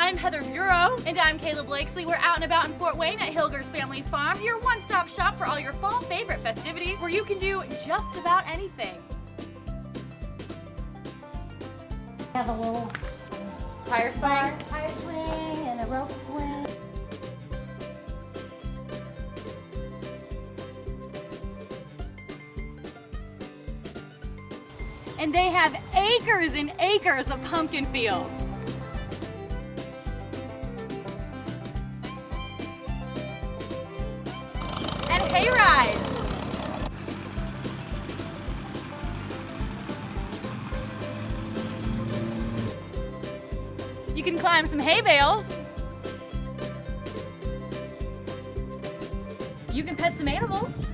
I'm Heather Bureau. And I'm Kayla Blakelsee. We're out and about in Fort Wayne at Hilgers Family Farm, your one-stop shop for all your fall favorite festivities, Where you can do just about anything. Have a little tire swing. tire swing and a rope swing. And they have acres and acres of pumpkin fields. And hay rides. You can climb some hay bales. You can pet some animals.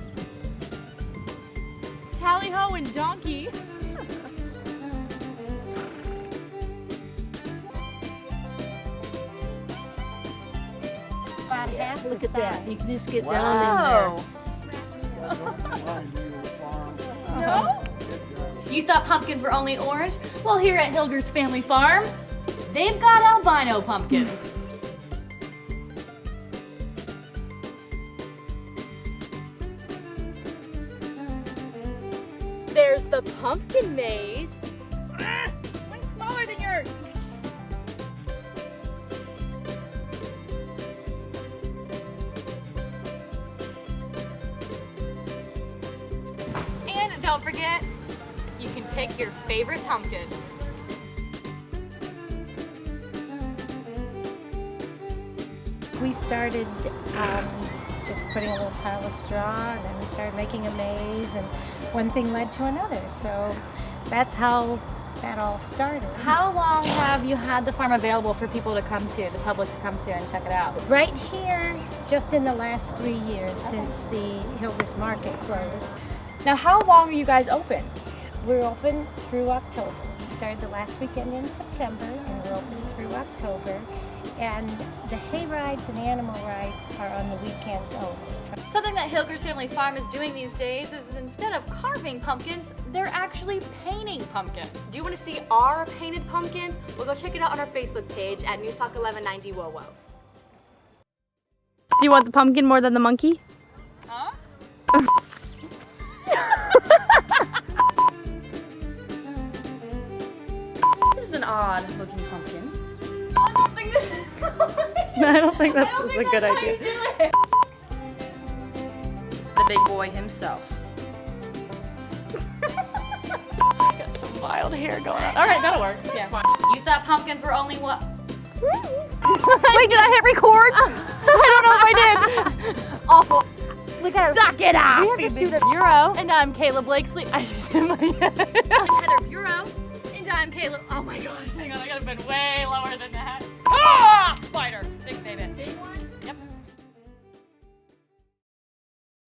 Tally-ho and donkey. About half the Look at that. size. You can just get down No? You thought pumpkins were only orange? Well, here at Hilgers Family Farm, they've got albino pumpkins. There's the pumpkin maze. Mine's smaller than yours. And don't forget, you can pick your favorite pumpkin. We started just putting a little pile of straw, and then we started making a maze, and one thing led to another. So that's how that all started. How long have you had the farm available for people to come to, the public to come to and check it out? Right here, just in the last 3 years since the Hilgers Market closed. Now, how long are you guys open? We're open through October. We started the last weekend in September, and we're open through October. And the hay rides and animal rides are on the weekends only. Something that Hilgers Family Farm is doing these days is instead of carving pumpkins, they're actually painting pumpkins. Do you want to see our painted pumpkins? Well, go check it out on our Facebook page at Newstalk 1190 WOWO. Do you want the pumpkin more than the monkey? Huh? This is an odd looking pumpkin. I don't think this is I don't think that's a good idea. The big boy himself. Got some wild hair going on. All right, that'll work. Yeah. You thought pumpkins were only what? Wait, did I hit record? I don't know if I did. awful. Look at her. Suck it up. We have to shoot a Bureau. And I'm Kayla Blakelsee. I just hit my head. I'm Heather Bureau. And I'm Kayla. Oh my gosh, hang on, I gotta been way lower than that.